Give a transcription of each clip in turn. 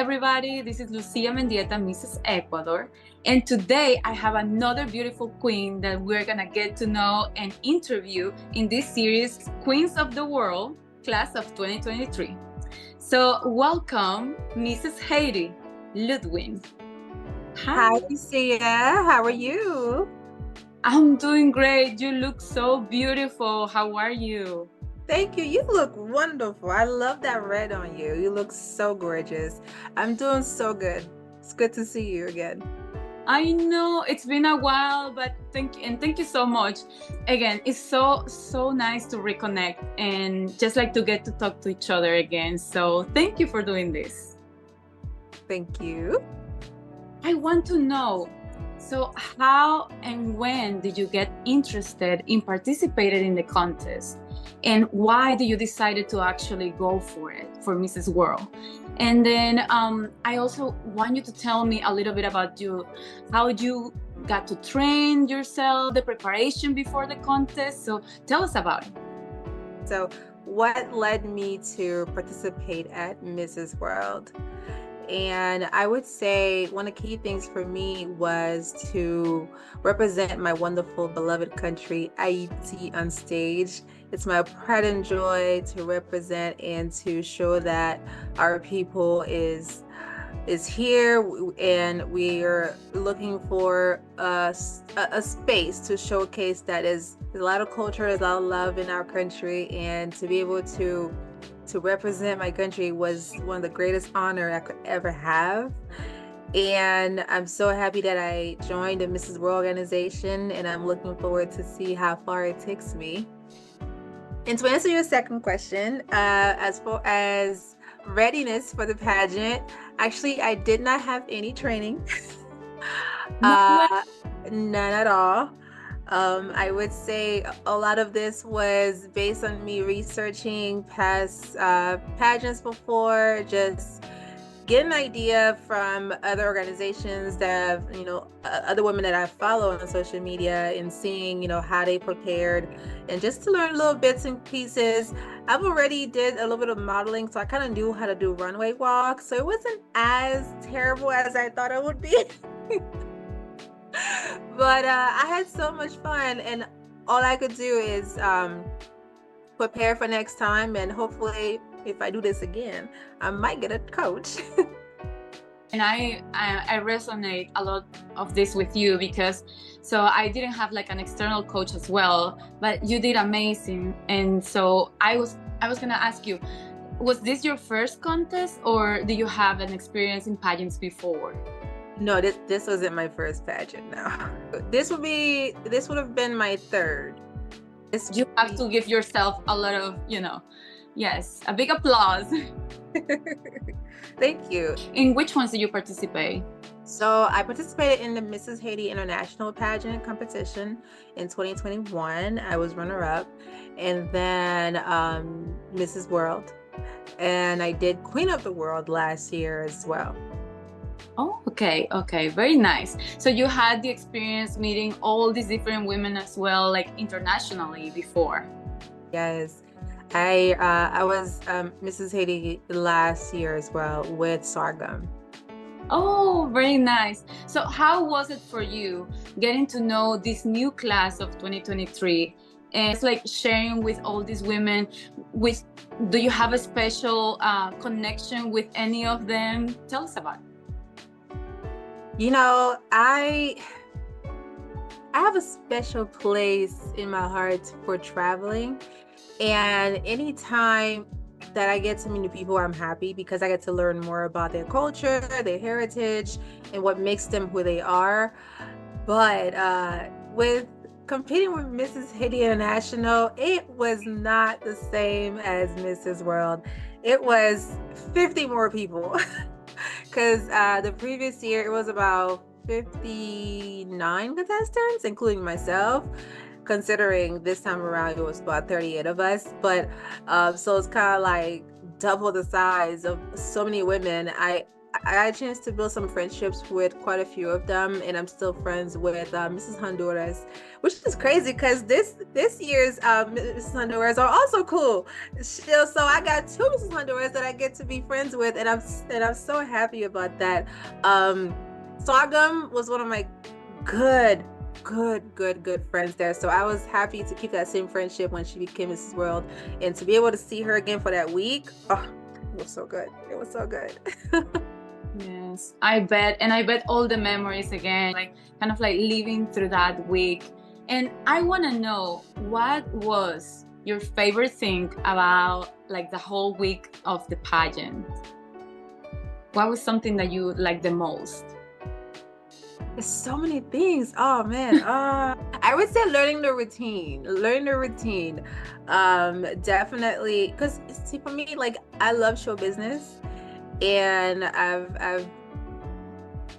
everybody. This is Lucia Mendieta, Mrs Ecuador. And today I have another beautiful queen that we're going to get to know and interview in this series, Queens of the World, Class of 2023. So welcome, Mrs Haiti, Loudwine. Hi, Lucia. How are you? I'm doing great. You look so beautiful. How are you? Thank you. You look wonderful. I love that red on you. You look so gorgeous. I'm doing so good. It's good to see you again. I know it's been a while, but thank you so much. Again, it's so nice to reconnect and just like to get to talk to each other again. So thank you for doing this. Thank you. I want to know, so how and when did you get interested in participating in the contest? And why did you decide to actually go for it, for Mrs. World? And then I also want you to tell me a little bit about you, how you got to train yourself, the preparation before the contest. So tell us about it. So what led me to participate at Mrs. World? And I would say one of the key things for me was to represent my wonderful, beloved country, Haiti, on stage. It's my pride and joy to represent and to show that our people is here, and we are looking for a space to showcase that there's a lot of culture, there's a lot of love in our country, and to be able to represent my country was one of the greatest honor I could ever have. And I'm so happy that I joined the Mrs. World organization, and I'm looking forward to see how far it takes me. And to answer your second question, as far as readiness for the pageant, actually, I did not have any training. None at all. I would say a lot of this was based on me researching past pageants before, just get an idea from other organizations that have, other women that I follow on social media, and seeing, how they prepared, and just to learn little bits and pieces. I've already did a little bit of modeling, so I kind of knew how to do runway walks, so it wasn't as terrible as I thought it would be. But I had so much fun, and all I could do is prepare for next time, and hopefully if I do this again, I might get a coach. And I resonate a lot of this with you, because so I didn't have like an external coach as well, but you did amazing. And so I was gonna ask you, was this your first contest, or do you have an experience in pageants before? No, this wasn't my first pageant. No, this would have been my third. You have to give yourself a lot of, yes, a big applause. Thank you. In which ones did you participate? So I participated in the Mrs. Haiti International Pageant competition in 2021. I was runner-up, and then Mrs. World, and I did Queen of the World last year as well. Oh, okay, very nice. So you had the experience meeting all these different women as well, like internationally before. Yes, I was Mrs. Haiti last year as well with Sorghum. Oh, very nice. So how was it for you getting to know this new class of 2023? And it's like sharing with all these women. Do you have a special connection with any of them? Tell us about it. I have a special place in my heart for traveling, and anytime that I get to meet new people, I'm happy, because I get to learn more about their culture, their heritage, and what makes them who they are. But with competing with Mrs. Haiti International, it was not the same as Mrs. World. It was 50 more people. Because the previous year it was about 59 contestants, including myself. Considering this time around it was about 38 of us, but so it's kind of like double the size of so many women. I I had a chance to build some friendships with quite a few of them, and I'm still friends with Mrs. Honduras, which is crazy because this year's Mrs. Honduras are also cool. So I got two Mrs. Honduras that I get to be friends with, and I'm so happy about that. Sorghum was one of my good friends there, so I was happy to keep that same friendship when she became Mrs. World, and to be able to see her again for that week. Oh, it was so good. It was so good. Yes, I bet. And I bet all the memories again, like kind of like living through that week. And I want to know, what was your favorite thing about like the whole week of the pageant? What was something that you liked the most? There's so many things. Oh man. I would say learning the routine. Definitely, because see, for me, like, I love show business, and I've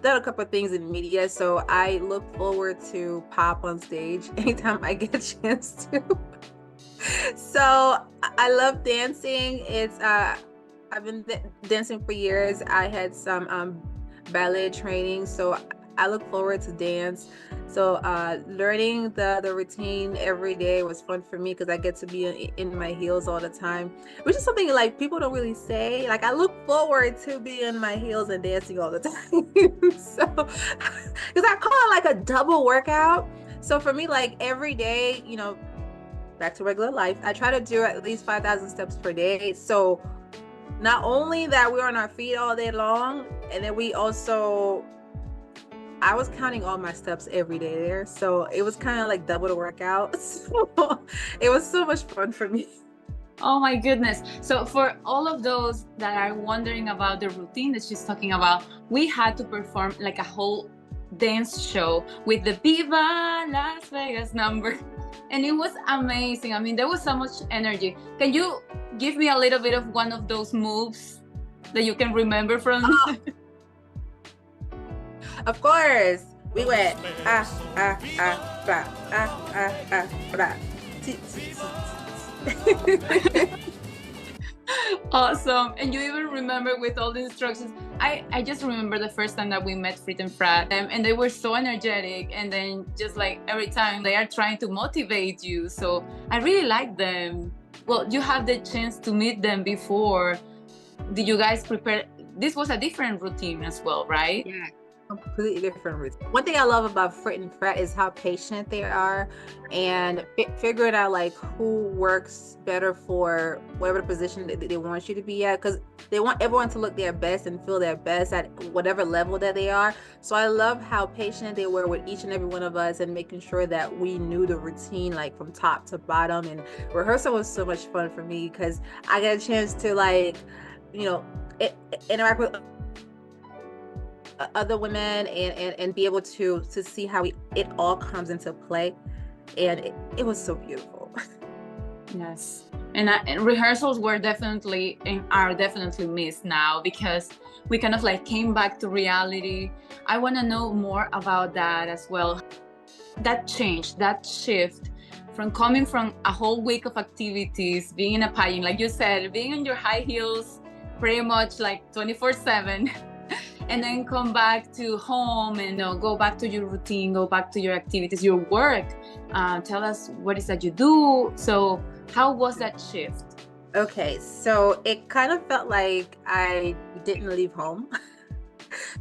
done a couple of things in media, so I look forward to pop on stage anytime I get a chance to. So I love dancing. It's I've been dancing for years. I had some ballet training, so I look forward to dance. So learning the routine every day was fun for me because I get to be in my heels all the time, which is something like people don't really say. Like, I look forward to being in my heels and dancing all the time. So because I call it like a double workout. So for me, like, every day, you know, back to regular life, I try to do at least 5,000 steps per day. So not only that we're on our feet all day long, and then we also, I was counting all my steps every day there. So it was kind of like double the workout. So it was so much fun for me. Oh my goodness. So for all of those that are wondering about the routine that she's talking about, we had to perform like a whole dance show with the Viva Las Vegas number. And it was amazing. I mean, there was so much energy. Can you give me a little bit of one of those moves that you can remember from? Oh. Of course, we went Awesome. And you even remember with all the instructions. I just remember the first time that we met Frit and Frat, and they were so energetic, and then just like every time they are trying to motivate you. So I really like them. Well, you have the chance to meet them before. Did you guys prepare? This was a different routine as well, right? Yeah. Completely different routes. One thing I love about Frit and Frat is how patient they are, and figuring out like who works better for whatever position they want you to be at, because they want everyone to look their best and feel their best at whatever level that they are. So I love how patient they were with each and every one of us, and making sure that we knew the routine like from top to bottom. And rehearsal was so much fun for me because I got a chance to, like, you know, interact with other women and be able to see how it all comes into play, and it was so beautiful. Yes, and rehearsals were definitely and are definitely missed now because we kind of like came back to reality. I want to know more about that as well. That change, that shift from coming from a whole week of activities, being in a pageant, like you said, being in your high heels pretty much like 24/7. And then come back to home and go back to your routine, go back to your activities, your work. Tell us what is that you do. So how was that shift? Okay, so it kind of felt like I didn't leave home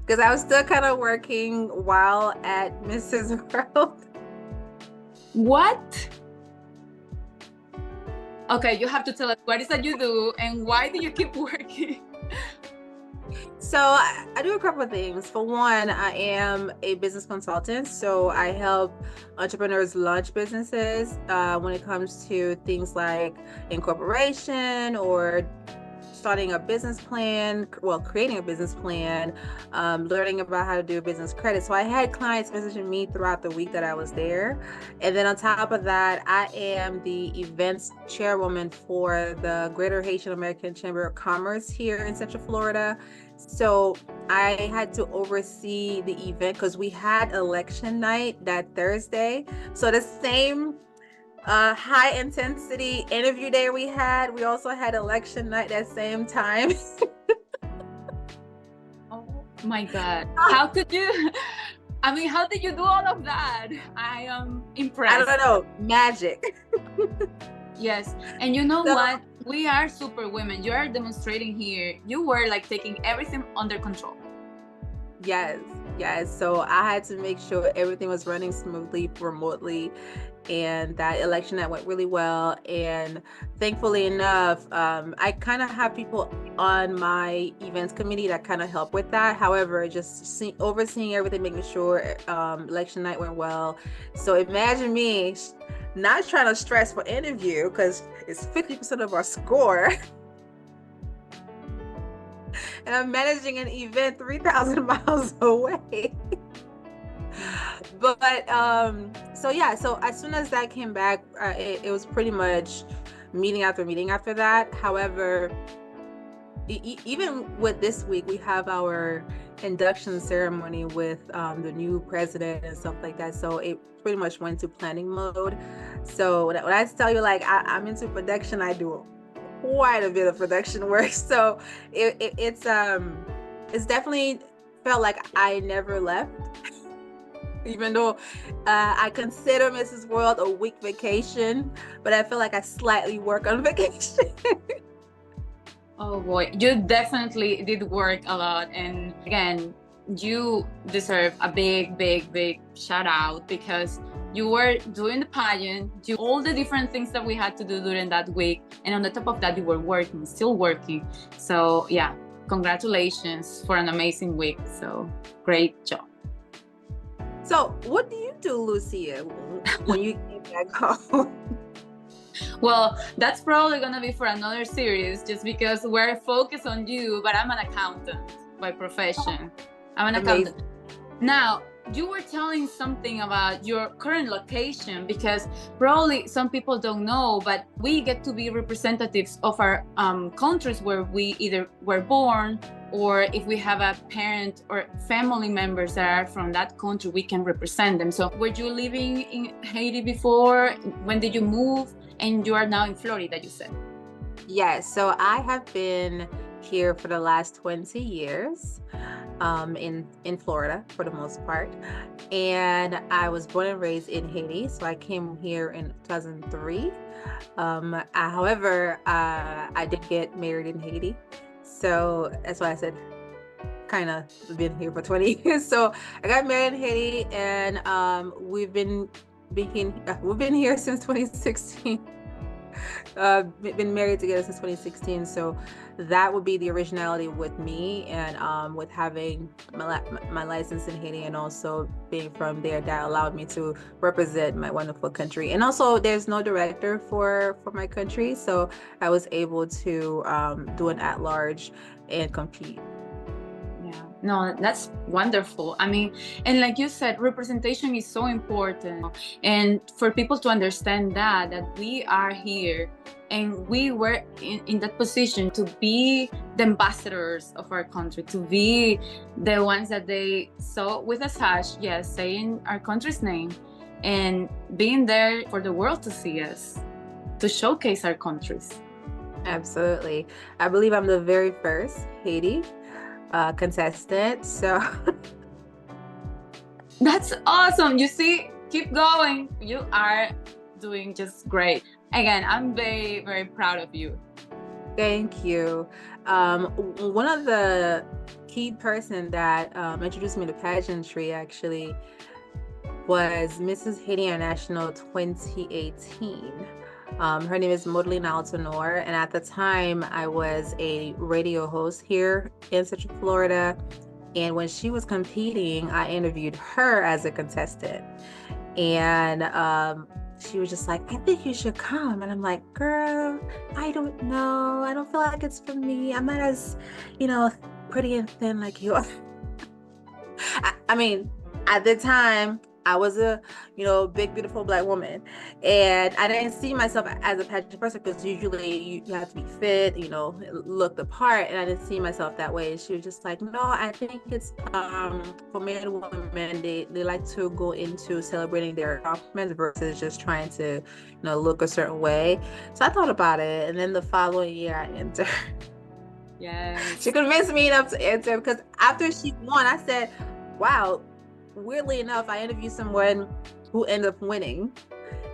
because I was still kind of working while at Mrs. World. What? Okay, you have to tell us what is that you do and why do you keep working? So I do a couple of things. For one, I am a business consultant. So I help entrepreneurs launch businesses when it comes to things like incorporation or starting a business plan, well, creating a business plan, learning about how to do business credit. So I had clients messaging me throughout the week that I was there. And then on top of that, I am the events chairwoman for the Greater Haitian American Chamber of Commerce here in Central Florida. So I had to oversee the event because we had election night that Thursday. So the same high intensity interview day we also had election night that same time. Oh My God. How could you? I mean, how did you do all of that? I am impressed. I don't know, magic. Yes. And you know So, what? We are super women. You are demonstrating here. You were like taking everything under control. yes, yes. So I had to make sure everything was running smoothly remotely, and that election that went really well. And thankfully enough, I kind of have people on my events committee that kind of help with that. However, just overseeing everything, making sure election night went well. So imagine me not trying to stress for interview because it's 50% of our score. And I'm managing an event 3,000 miles away. But so yeah, so as soon as that came back, it was pretty much meeting after meeting after that. However, even with this week, we have our induction ceremony with the new president and stuff like that. So it pretty much went to planning mode. So when I tell you, like, I'm into production, I do quite a bit of production work. So it's definitely felt like I never left. Even though I consider Mrs. World a week vacation, but I feel like I slightly work on vacation. Oh boy, you definitely did work a lot. And again, you deserve a big, big, big shout out because you were doing the pageant, you all the different things that we had to do during that week. And on the top of that, you were working, still working. So yeah, congratulations for an amazing week. So great job. So what do you do, Lucia, when you came back home? Well, that's probably gonna be for another series just because we're focused on you, but I'm an accountant by profession. I'm an accountant. Now, you were telling something about your current location because probably some people don't know, but we get to be representatives of our countries where we either were born, or if we have a parent or family members that are from that country, we can represent them. So were you living in Haiti before? When did you move? And you are now in Florida, you said. Yes, so I have been here for the last 20 years in Florida for the most part. And I was born and raised in Haiti. So I came here in 2003. However, I did get married in Haiti. So that's why I said kind of been here for 20 years. So I got married in Haiti, and we've been here since 2016. Been married together since 2016. So that would be the originality with me, and with having my license in Haiti, and also being from there, that allowed me to represent my wonderful country. And also, there's no director for my country, so I was able to do an at-large and compete. No, that's wonderful. I mean, and like you said, representation is so important. And for people to understand that we are here and we were in that position to be the ambassadors of our country, to be the ones that they saw with a sash, yes, saying our country's name, and being there for the world to see us, to showcase our countries. Absolutely. I believe I'm the very first Haiti contestant, so that's awesome. You see, keep going. You are doing just great. Again, I'm very, very proud of you. Thank you. One of the key person that introduced me to pageantry actually was Mrs. Haiti International 2018. Her name is Modeline Altonor, and at the time I was a radio host here in Central Florida. And when she was competing, I interviewed her as a contestant, and she was just like, "I think you should come." And I'm like, "Girl, I don't know. I don't feel like it's for me. I'm not as, pretty and thin like you are." I mean, at the time, I was a, big, beautiful Black woman, and I didn't see myself as a pageant person because usually you have to be fit, look the part, and I didn't see myself that way. And she was just like, "No, I think it's for men and women, they like to go into celebrating their accomplishments versus just trying to, look a certain way." So I thought about it, and then the following year I entered. She Yes. convinced me enough to answer, because after she won, I said, wow, weirdly enough, I interviewed someone who ended up winning.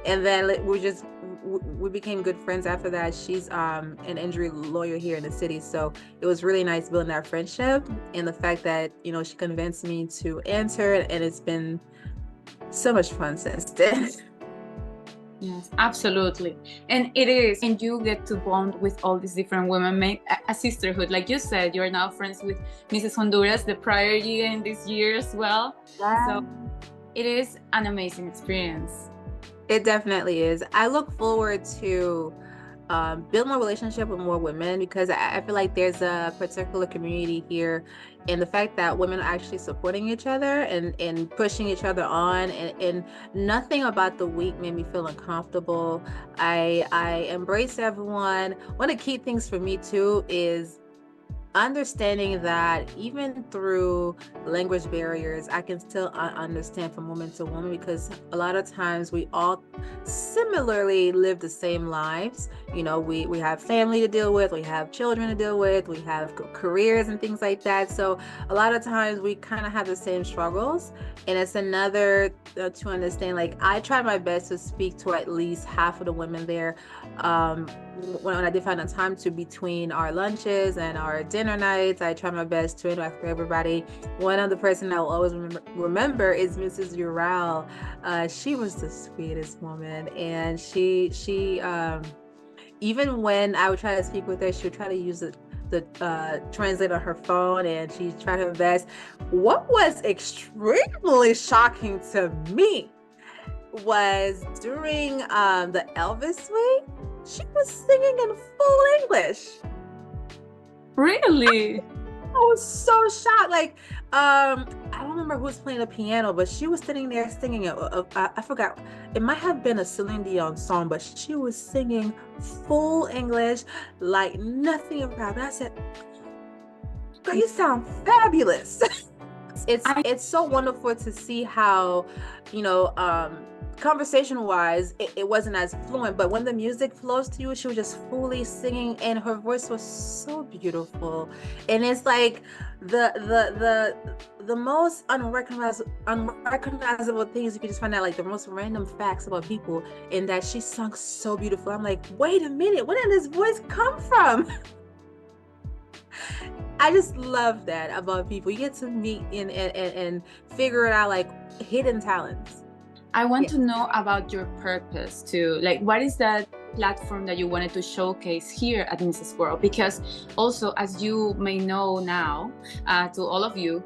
And then we became good friends after that. She's an injury lawyer here in the city. So it was really nice building that friendship, and the fact that, you know, she convinced me to answer, and it's been so much fun since then. Yes, absolutely. And it is, and you get to bond with all these different women, make a sisterhood. Like you said, you're now friends with Mrs. Honduras the prior year and this year as well. So it is an amazing experience. It definitely is. I look forward to build more relationship with more women, because I feel like there's a particular community here, and the fact that women are actually supporting each other and pushing each other on, and nothing about the week made me feel uncomfortable. I embrace everyone. One of the key things for me too is understanding that even through language barriers, I can still understand from woman to woman, because a lot of times we all similarly live the same lives. You know, we have family to deal with, we have children to deal with, we have careers and things like that. So a lot of times we kind of have the same struggles, and it's another to understand. Like, I try my best to speak to at least half of the women there. When I did find a time to, between our lunches and our dinner nights, I try my best to interact with everybody. One of the person I will always remember is Mrs. World. She was the sweetest woman, and she even when I would try to speak with her, she would try to use the translator on her phone, and she tried her best. What was extremely shocking to me was during the Elvis suite, she was singing in full English. Really? I was so shocked. Like, I don't remember who was playing the piano, but she was sitting there singing it. I forgot. It might have been a Celine Dion song, but she was singing full English, like nothing about it. I said, "Girl, you sound fabulous." It's so wonderful to see how, you know, conversation wise, it wasn't as fluent, but when the music flows to you, she was just fully singing, and her voice was so beautiful. And it's like the most unrecognizable things you can just find out, like the most random facts about people, and that she sung so beautiful. I'm like, wait a minute, where did this voice come from? I just love that about people. You get to meet and figure it out, like hidden talents. I want to know about your purpose too. Like, what is that platform that you wanted to showcase here at Mrs. World? Because also, as you may know now, to all of you,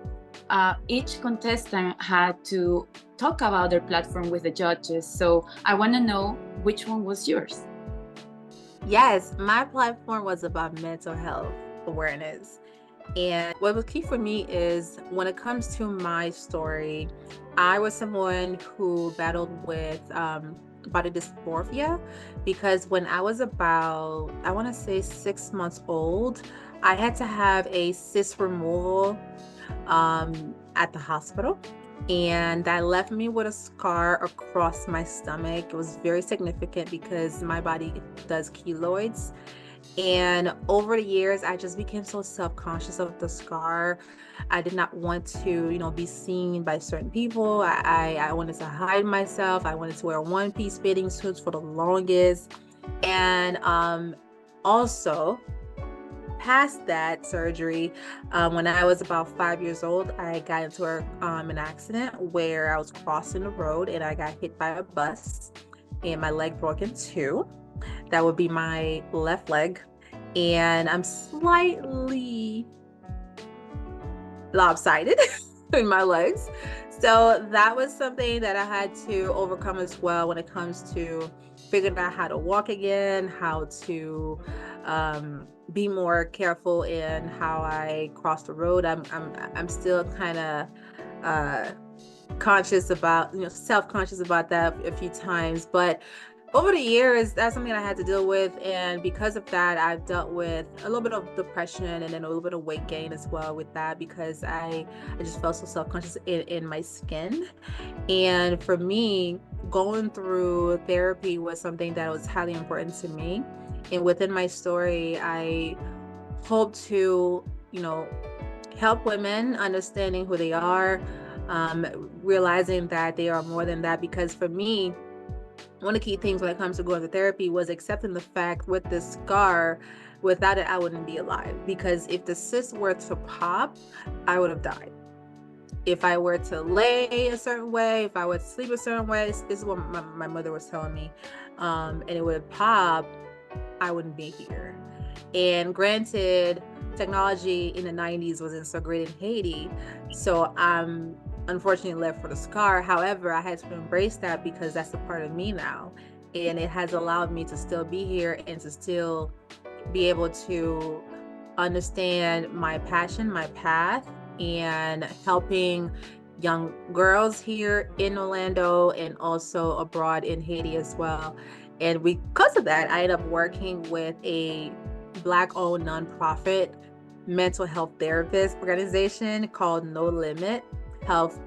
each contestant had to talk about their platform with the judges. So I want to know which one was yours. Yes, my platform was about mental health awareness. And what was key for me is, when it comes to my story, I was someone who battled with body dysmorphia, because when I was about, I want to say 6 months old, I had to have a cyst removal at the hospital. And that left me with a scar across my stomach. It was very significant because my body does keloids. And over the years, I just became so self-conscious of the scar. I did not want to, you know, be seen by certain people. I wanted to hide myself. I wanted to wear one-piece bathing suits for the longest. And also, past that surgery, when I was about 5 years old, I got into an accident where I was crossing the road and I got hit by a bus, and my leg broke in two. That would be my left leg, and I'm slightly lopsided in my legs. So that was something that I had to overcome as well, when it comes to figuring out how to walk again, how to be more careful in how I cross the road. I'm still kind of conscious about, you know, self-conscious about that a few times, but over the years, that's something I had to deal with. And because of that, I've dealt with a little bit of depression and then a little bit of weight gain as well with that, because I just felt so self-conscious in my skin. And for me, going through therapy was something that was highly important to me. And within my story, I hope to, help women understanding who they are, realizing that they are more than that. Because for me, one of the key things when it comes to going to therapy was accepting the fact with this scar, without it, I wouldn't be alive. Because if the cyst were to pop, I would have died. If I were to lay a certain way, if I were to sleep a certain way, this is what my mother was telling me, and it would pop, I wouldn't be here. And granted, technology in the 90s wasn't so great in Haiti, so I'm unfortunately left for the scar. However, I had to embrace that because that's a part of me now, and it has allowed me to still be here and to still be able to understand my passion, my path, and helping young girls here in Orlando and also abroad in Haiti as well. And because of that, I ended up working with a Black-owned nonprofit mental health therapist organization called No Limit Health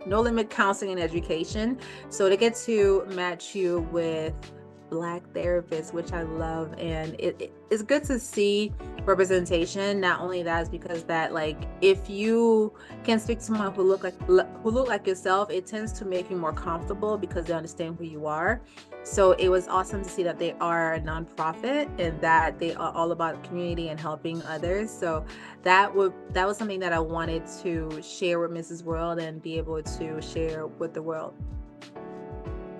No Limit Counseling and Education. So they get to match you with Black therapists, which I love, and it's good to see representation. Not only that, is because that, like, if you can speak to someone who look like yourself, it tends to make you more comfortable because they understand who you are. So it was awesome to see that they are a nonprofit and that they are all about community and helping others. So that was something that I wanted to share with Mrs. World and be able to share with the world.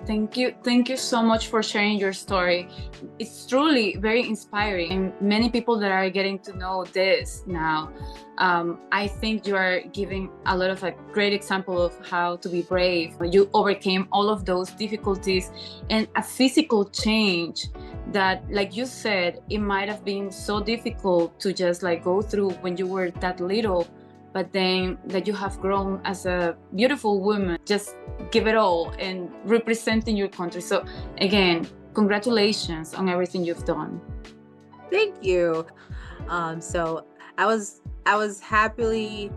Thank you so much for sharing your story. It's truly very inspiring, and many people that are getting to know this now, I think you are giving a lot of a great example of how to be brave. You overcame all of those difficulties, and a physical change that, like you said, it might have been so difficult to just like go through when you were that little, but then that you have grown as a beautiful woman, just give it all and representing your country. So again, congratulations on everything you've done. Thank you. So I was happily,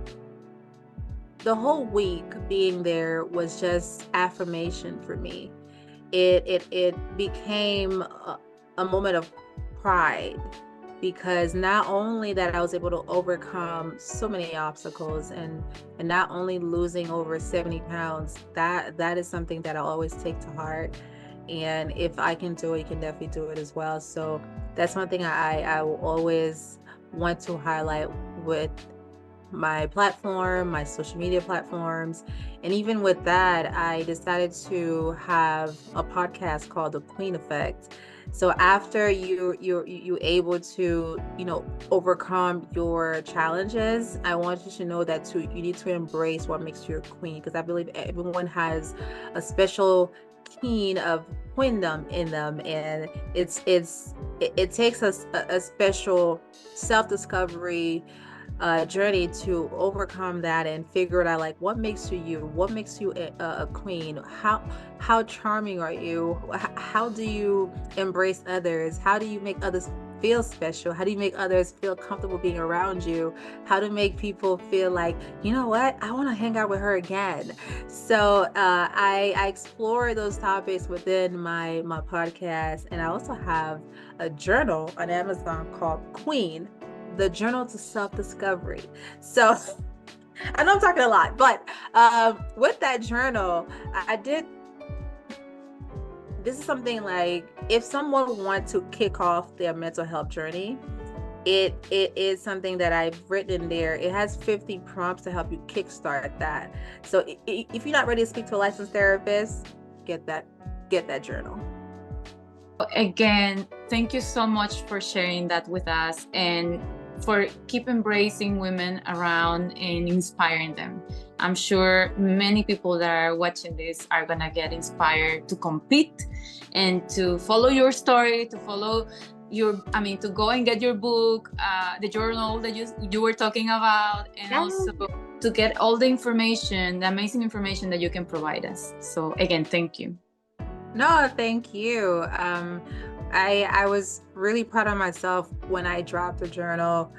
the whole week being there was just affirmation for me. It became a moment of pride, because not only that I was able to overcome so many obstacles and not only losing over 70 pounds, that is something that I always take to heart. And if I can do it, you can definitely do it as well. So that's one thing I will always want to highlight with my platform, my social media platforms. And even with that, I decided to have a podcast called The Queen Effect. So after you able to, overcome your challenges, I want you to know that you need to embrace what makes you a queen, because I believe everyone has a special keen of queendom in them, and it takes a special self-discovery journey to overcome that and figure it out, like what makes you a queen, how charming are you, how do you embrace others, how do you make others feel special, how do you make others feel comfortable being around you, how to make people feel like, you know what, I want to hang out with her again. So I explore those topics within my podcast, and I also have a journal on Amazon called Queen, the Journal to Self-Discovery. So I know I'm talking a lot, but with that journal, I did, this is something like, if someone wants to kick off their mental health journey, it is something that I've written in there. It has 50 prompts to help you kickstart that. So if you're not ready to speak to a licensed therapist, get that journal. Again, thank you so much for sharing that with us and for keep embracing women around and inspiring them. I'm sure many people that are watching this are gonna get inspired to compete and to follow your story, to follow to go and get your book, the journal that you were talking about, and also to get all the information, the amazing information that you can provide us. So again, thank you. No, thank you. I was really proud of myself when I dropped the journal,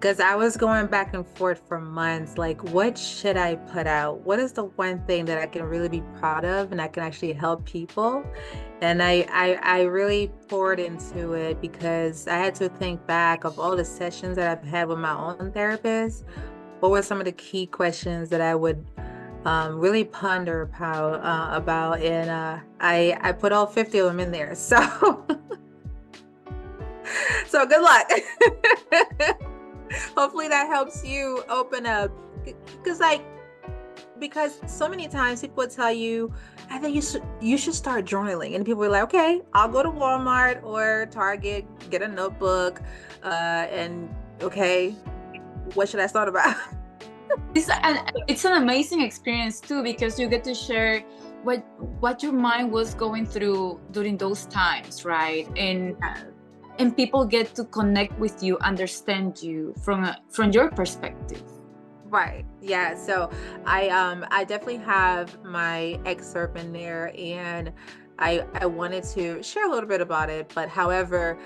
Because I was going back and forth for months, like, what should I put out? What is the one thing that I can really be proud of and I can actually help people? And I really poured into it because I had to think back of all the sessions that I've had with my own therapist. What were some of the key questions that I would really ponder about? And I put all 50 of them in there. So, so good luck. Hopefully that helps you open up, because so many times people would tell you, I think you should start journaling, and people were like, okay, I'll go to Walmart or Target, get a notebook, and okay, what should I start about? It's an amazing experience too, because you get to share what your mind was going through during those times, right? And people get to connect with you, understand you from your perspective. Right. Yeah. So I definitely have my excerpt in there, and I wanted to share a little bit about it. But however,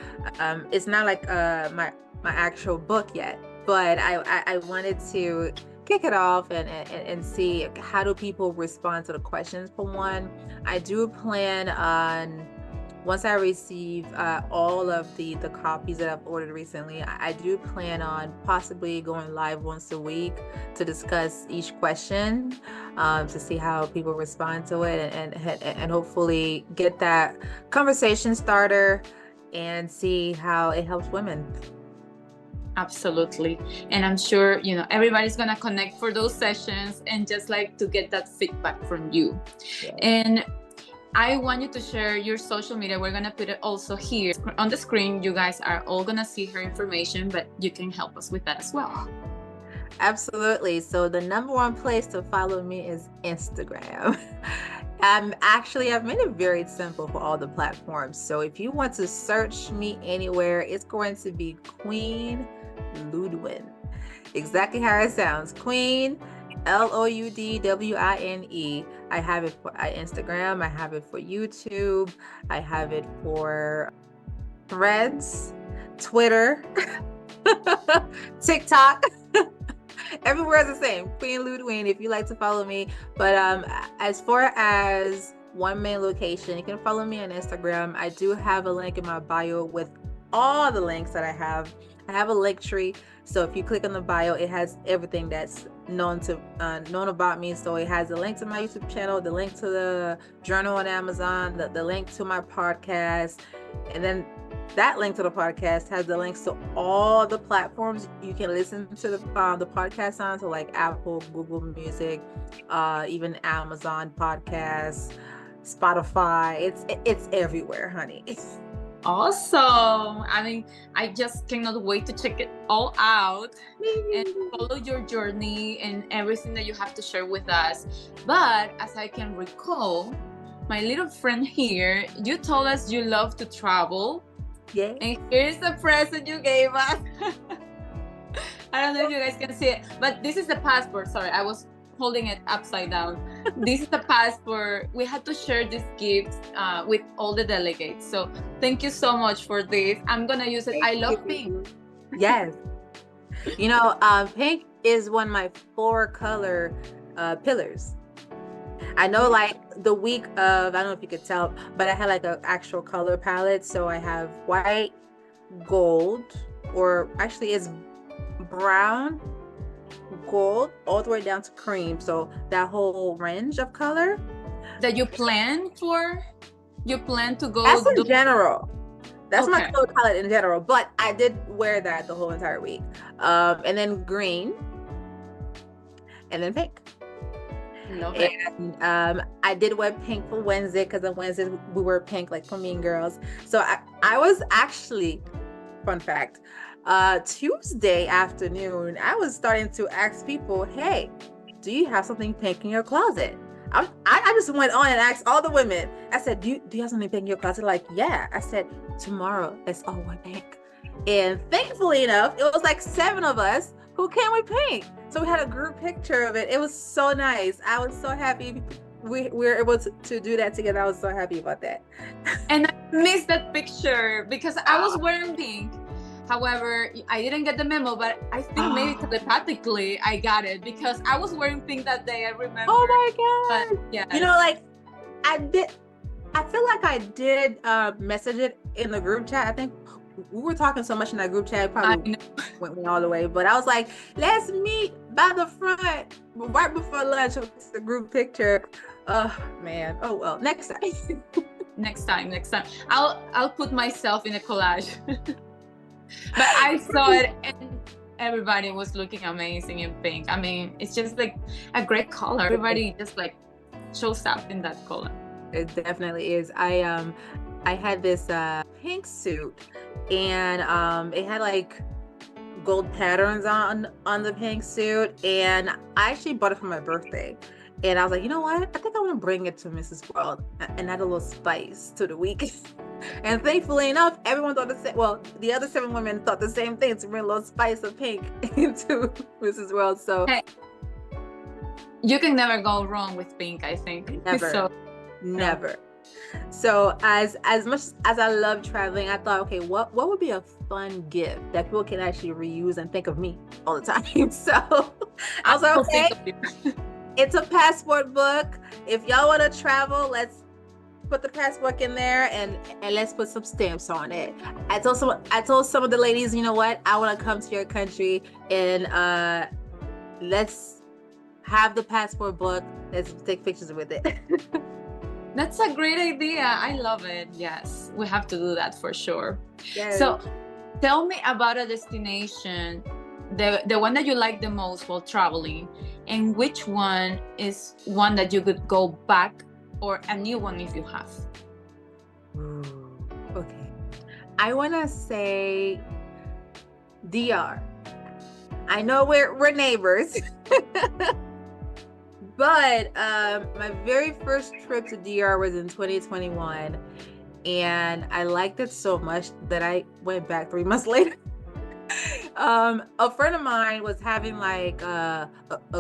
it's not like my actual book yet. But I wanted to kick it off and see how do people respond to the questions. For one, I do plan on, once I receive all of the copies that I've ordered recently, I do plan on possibly going live once a week to discuss each question, to see how people respond to it, and hopefully get that conversation starter and see how it helps women. Absolutely. And I'm sure, everybody's going to connect for those sessions and just like to get that feedback from you. Yeah. And I want you to share your social media. We're going to put it also here on the screen. You guys are all going to see her information, but you can help us with that as well. Absolutely. So the number one place to follow me is Instagram. I've made it very simple for all the platforms. So if you want to search me anywhere, it's going to be Queen Loudwine. Exactly how it sounds. Queen Loudwine. I have it for Instagram. I have it for YouTube. I have it for Threads, Twitter, TikTok. Everywhere is the same. Queen Loudwine, if you like to follow me. But as far as one main location, you can follow me on Instagram. I do have a link in my bio with all the links that I have. I have a link tree. So if you click on the bio, it has everything that's known about me. So it has the link to my YouTube channel, the link to the journal on Amazon, the link to my podcast, and then that link to the podcast has the links to all the platforms you can listen to the podcast on, so like Apple, Google Music, even Amazon Podcasts, Spotify. It's everywhere, honey. Awesome. I mean, I just cannot wait to check it all out and follow your journey and everything that you have to share with us. But as I can recall, my little friend here, you told us you love to travel. Yeah. And here's the present you gave us. I don't know if you guys can see it, but this is the passport. Sorry, I was holding it upside down. This is the passport. We had to share this gift with all the delegates. So thank you so much for this. I'm going to use it. I love pink. Yes. Pink is one of my 4 color pillars. I know, like the week of, I don't know if you could tell, but I had like an actual color palette. So I have white, gold, or actually it's brown, gold, all the way down to cream. So that whole range of color. That you plan for? You plan to go? That's in general. That's Okay. my color palette in general. But I did wear that the whole entire week. And then green. And then pink. Love it. And I did wear pink for Wednesday, because on Wednesday we wear pink, like for Mean Girls. So I was actually, fun fact, Tuesday afternoon, I was starting to ask people, hey, do you have something pink in your closet? I just went on and asked all the women. I said, do you have something pink in your closet? Like, yeah. I said, tomorrow let's all wear pink. And thankfully enough, it was like 7 of us who came with pink. So we had a group picture of it. It was so nice. I was so happy we were able to do that together. I was so happy about that. And I missed that picture because I was wearing pink. However, I didn't get the memo, but I think maybe telepathically I got it because I was wearing pink that day. I remember. Oh my But God. yeah. You know, like I feel like I did message it in the group chat. I think we were talking so much in that group chat, probably went all the way. But I was like, let's meet by the front right before lunch. It's the group picture. Oh man. Oh well. Next time. next time. I'll put myself in a collage. But I saw it and everybody was looking amazing in pink. I mean, it's just like a great color. Everybody just like shows up in that color. It definitely is. I had this pink suit, and it had like gold patterns on the pink suit, and I actually bought it for my birthday. And I was like, you know what? I think I want to bring it to Mrs. World and add a little spice to the week. And thankfully enough, everyone thought the same. Well, the other 7 women thought the same thing, to bring a little spice of pink into Mrs. World. So hey, you can never go wrong with pink, I think. Never. So, never. So as much as I love traveling, I thought, okay, what would be a fun gift that people can actually reuse and think of me all the time? So I was like, okay, it's a passport book. If y'all want to travel, let's put the passport in there and let's put some stamps on it. I told some of the ladies, you know what? I want to come to your country and let's have the passport book. Let's take pictures with it. That's a great idea. I love it. Yes, we have to do that for sure. Yes. So tell me about a destination, the one that you like the most while traveling, and which one is one that you could go back, or a new one if you have. Ooh, okay. I want to say DR. I know we're neighbors. But my very first trip to DR was in 2021, and I liked it so much that I went back 3 months later. A friend of mine was having like a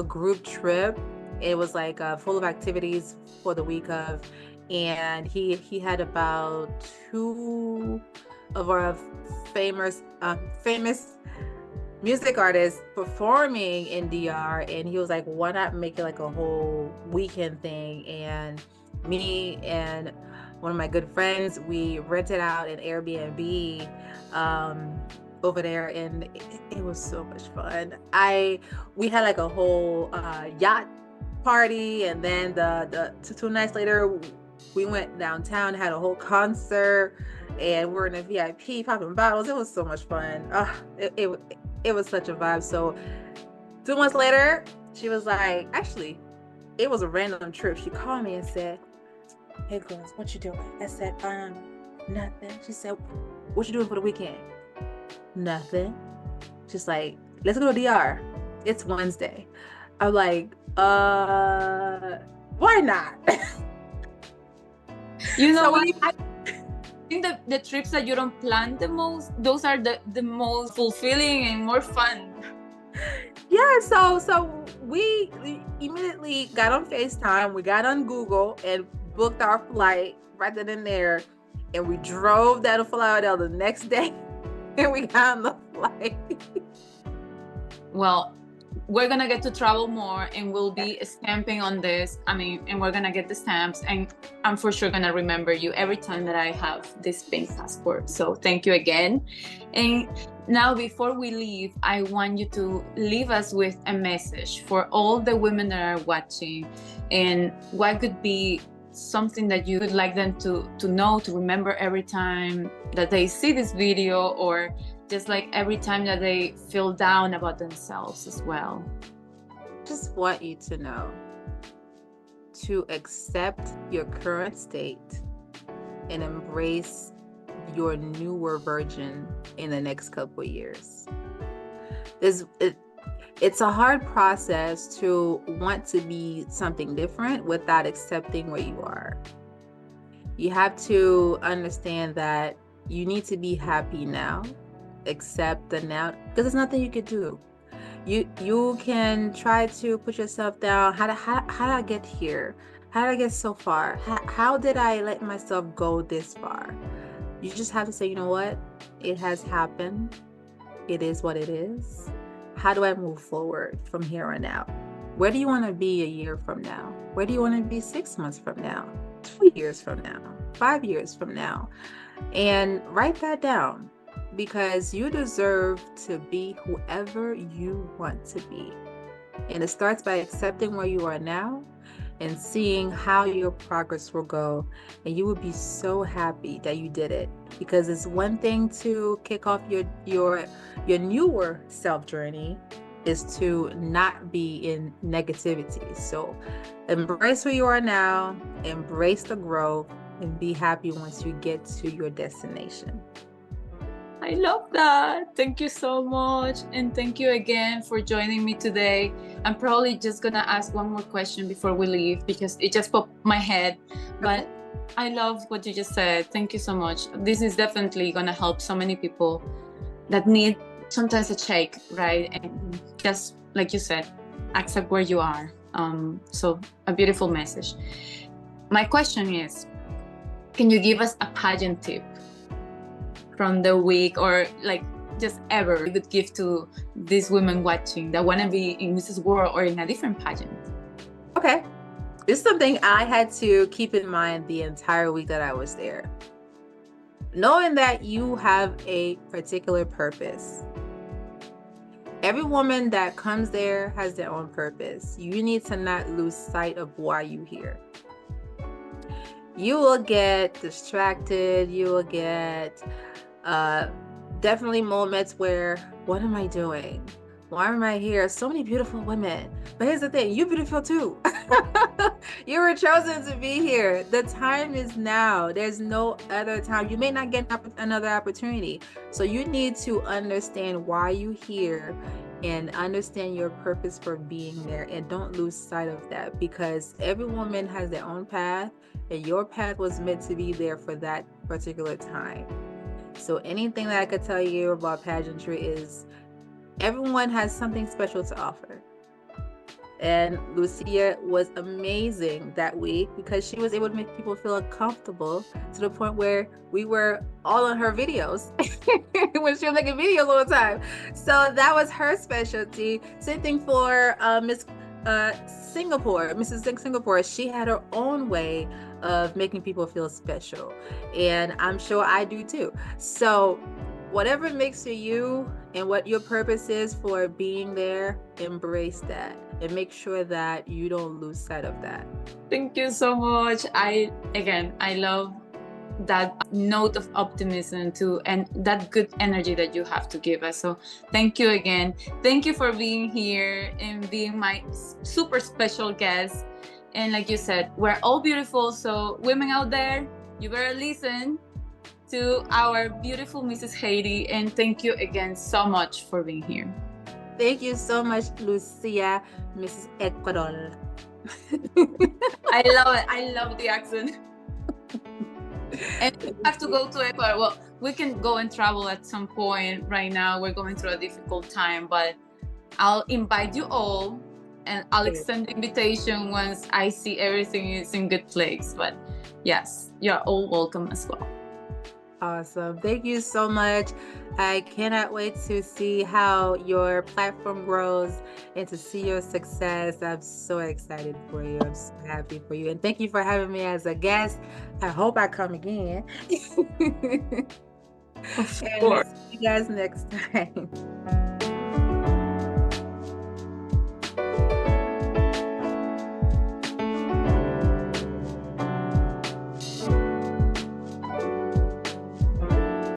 group trip. It was like full of activities for the week of, and he had about 2 of our famous music artists performing in DR, and he was like, why not make it like a whole weekend thing? And me and one of my good friends, we rented out an Airbnb over there, and it was so much fun. We had like a whole yacht party, and then the 2 nights later we went downtown, had a whole concert, and we're in a VIP popping bottles. It was so much fun. It was such a vibe. So 2 months later, she was like, actually, it was a random trip. She called me and said, hey girls, what you doing? I said, nothing. She said, what you doing for the weekend? Nothing. She's like, let's go to DR. It's Wednesday. I'm like, why not? You know what? I think the trips that you don't plan the most, those are the most fulfilling and more fun. Yeah, so we immediately got on FaceTime, we got on Google and booked our flight right then and there, and we drove down to Florida the next day and we got on the flight. Well, we're gonna get to travel more, and we'll be stamping on this. I mean, and we're gonna get the stamps, and I'm for sure gonna remember you every time that I have this pink passport. So thank you again. And now, before we leave, I want you to leave us with a message for all the women that are watching, and what could be something that you would like them to know, to remember every time that they see this video, or just like every time that they feel down about themselves as well. Just want you to know to accept your current state and embrace your newer version in the next couple of years. It's a hard process to want to be something different without accepting where you are. You have to understand that you need to be happy now. Accept the now, because there's nothing you could do. You can try to put yourself down. How did I get here? How did I get so far? How did I let myself go this far? You just have to say, you know what? It has happened. it is what it is. How do I move forward from here on out? Where do you want to be a year from now? Where do you want to be 6 months from now? 2 years from now? 5 years from now? And write that down, because you deserve to be whoever you want to be. And it starts by accepting where you are now and seeing how your progress will go. And you will be so happy that you did it, because it's one thing to kick off your newer self journey is to not be in negativity. So embrace who you are now, embrace the growth, and be happy once you get to your destination. I love that. Thank you so much. And thank you again for joining me today. I'm probably just going to ask one more question before we leave, because it just popped my head. But I love what you just said. Thank you so much. This is definitely going to help so many people that need sometimes a shake, right? And just like you said, accept where you are. So a beautiful message. My question is, can you give us a pageant tip from the week, or like just ever you could give to these women watching that want to be in Mrs. World or in a different pageant? Okay. This is something I had to keep in mind the entire week that I was there. Knowing that you have a particular purpose. Every woman that comes there has their own purpose. You need to not lose sight of why you're here. You will get distracted. You will get definitely moments where, what am I doing? Why am I here? So many beautiful women. But here's the thing, you're beautiful too. You were chosen to be here. The time is now. There's no other time. You may not get another opportunity. So you need to understand why you're here and understand your purpose for being there. And don't lose sight of that, because every woman has their own path, and your path was meant to be there for that particular time. So anything that I could tell you about pageantry is everyone has something special to offer. And Lucia was amazing that week, because she was able to make people feel comfortable to the point where we were all on her videos when she was making videos all the time. So that was her specialty. Same thing for Miss Singapore, Mrs. Singapore. She had her own way of making people feel special, and I'm sure I do too. So whatever makes you and what your purpose is for being there, embrace that and make sure that you don't lose sight of that. Thank you so much. I love that note of optimism too, and that good energy that you have to give us. So thank you again. Thank you for being here and being my super special guest. And like you said, we're all beautiful. So women out there, you better listen to our beautiful Mrs. Haiti. And thank you again so much for being here. Thank you so much, Lucia, Mrs. Ecuador. I love it. I love the accent. And we have to go to Ecuador. Well, we can go and travel at some point. Right now, we're going through a difficult time, but I'll invite you all, and I'll extend the invitation once I see everything is in good place. But yes, you're all welcome as well. Awesome. Thank you so much. I cannot wait to see how your platform grows and to see your success. I'm so excited for you. I'm so happy for you. And thank you for having me as a guest. I hope I come again. Of and course. see you guys next time.